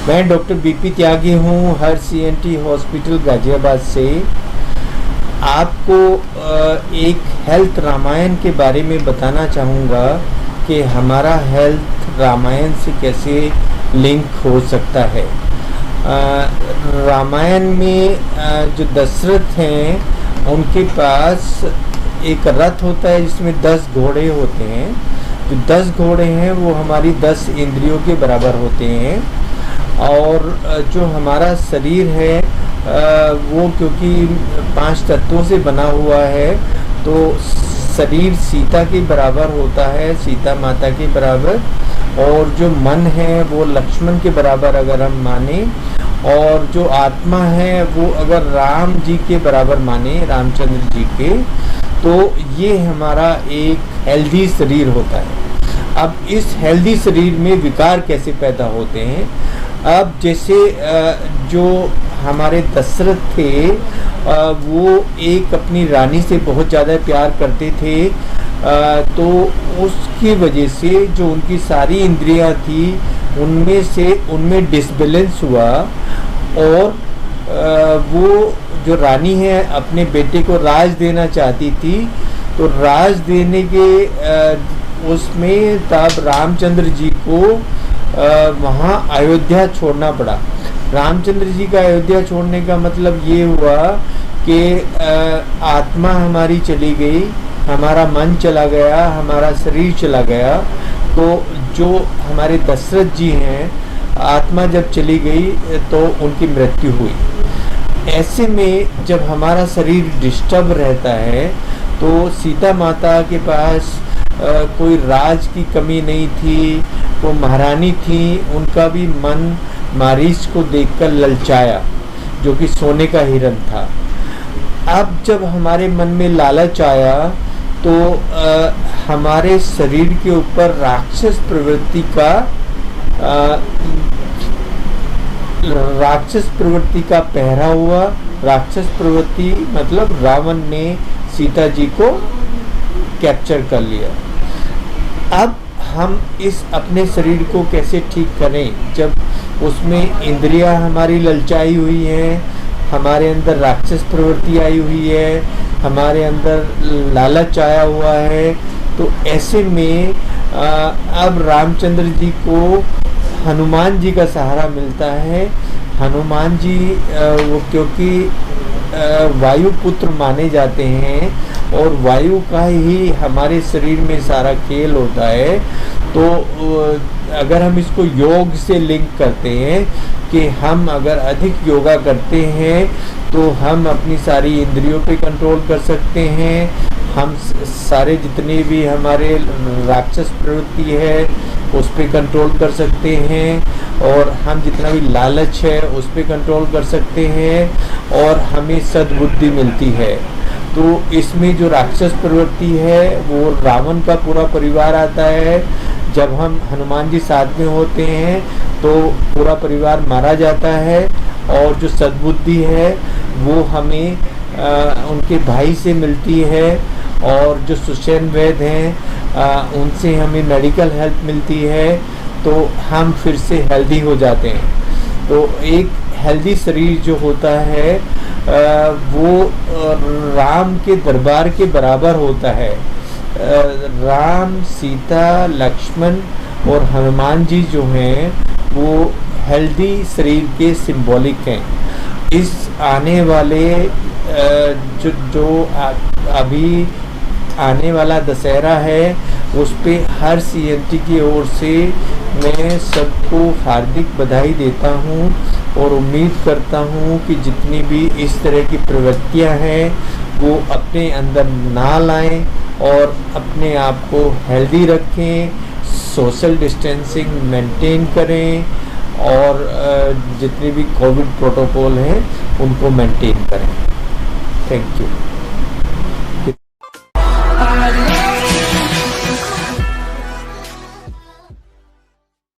मैं doctor BP त्यागी हूँ, हर CNT hospital Ghaziabad से। आपको एक हेल्थ रामायण के बारे में बताना चाहूँगा कि हमारा हेल्थ रामायण से कैसे लिंक हो सकता है। रामायण में जो दशरथ हैं उनके पास एक रथ होता है जिसमें 10 घोड़े होते हैं। जो 10 घोड़े हैं वो हमारी 10 इंद्रियों के बराबर होते हैं। और जो हमारा शरीर है वो क्योंकि 5 तत्वों से बना हुआ है तो शरीर सीता के बराबर होता है, सीता माता के बराबर। और जो मन है वो लक्ष्मण के बराबर अगर हम माने, और जो आत्मा है वो अगर राम जी के बराबर माने, रामचंद्र जी के, तो ये हमारा एक हेल्दी शरीर होता है। अब इस हेल्दी शरीर में विकार कैसे पैदा होते हैं? अब जैसे जो हमारे दशरथ थे वो एक अपनी रानी से बहुत ज़्यादा प्यार करते थे, तो उसकी वजह से जो उनकी सारी इंद्रियां थी उनमें डिसबैलेंस हुआ। और वो जो रानी है अपने बेटे को राज देना चाहती थी, तो राज देने के उसमें तब रामचंद्र जी को वहाँ अयोध्या छोड़ना पड़ा। रामचंद्र जी का अयोध्या छोड़ने का मतलब ये हुआ कि आत्मा हमारी चली गई, हमारा मन चला गया, हमारा शरीर चला गया। तो जो हमारे दशरथ जी हैं, आत्मा जब चली गई तो उनकी मृत्यु हुई। ऐसे में जब हमारा शरीर डिस्टर्ब रहता है तो सीता माता के पास कोई राज की कमी नहीं थी, वो महारानी थी। उनका भी मन मारीच को देखकर ललचाया जो कि सोने का हिरन था। अब जब हमारे मन में लालच आया तो हमारे शरीर के ऊपर राक्षस प्रवृत्ति का पहरा हुआ। राक्षस प्रवृत्ति मतलब रावण ने सीता जी को कैप्चर कर लिया। अब हम इस अपने शरीर को कैसे ठीक करें जब उसमें इंद्रियां हमारी ललचाई हुई हैं, हमारे अंदर राक्षस प्रवृत्ति आई हुई है, हमारे अंदर लालच आया हुआ है। तो ऐसे में अब रामचंद्र जी को हनुमान जी का सहारा मिलता है। हनुमान जी वो क्योंकि वायु पुत्र माने जाते हैं और वायु का ही हमारे शरीर में सारा खेल होता है। तो अगर हम इसको योग से लिंक करते हैं कि हम अगर अधिक योगा करते हैं तो हम अपनी सारी इंद्रियों पे कंट्रोल कर सकते हैं। हम सारे जितने भी हमारे राक्षस प्रवृत्ति है उस पे कंट्रोल कर सकते हैं, और हम जितना भी लालच है उस पे कंट्रोल कर सकते हैं, और हमें सद्बुद्धि मिलती है। तो इसमें जो राक्षस प्रवृत्ति है वो रावण का पूरा परिवार आता है। जब हम हनुमान जी साथ में होते हैं तो पूरा परिवार मारा जाता है, और जो सद्बुद्धि है वो हमें उनके भाई से मिलती है, और जो सुषेण वैद्य हैं उनसे हमें मेडिकल हेल्प मिलती है। तो हम फिर से हेल्दी हो जाते हैं। तो एक हेल्दी शरीर जो होता है वो राम के दरबार के बराबर होता है। राम, सीता, लक्ष्मण और हनुमान जी जो हैं वो हेल्दी शरीर के सिंबॉलिक हैं। इस आने वाले जो अभी आने वाला दशहरा है उस पे हर सीएनटी की ओर से मैं सबको हार्दिक बधाई देता हूँ, और उम्मीद करता हूँ कि जितनी भी इस तरह की प्रवृत्तियाँ हैं वो अपने अंदर ना लाएं और अपने आप को हेल्दी रखें, सोशल डिस्टेंसिंग मेंटेन करें, और जितने भी कोविड प्रोटोकॉल हैं उनको मेंटेन करें। Thank you.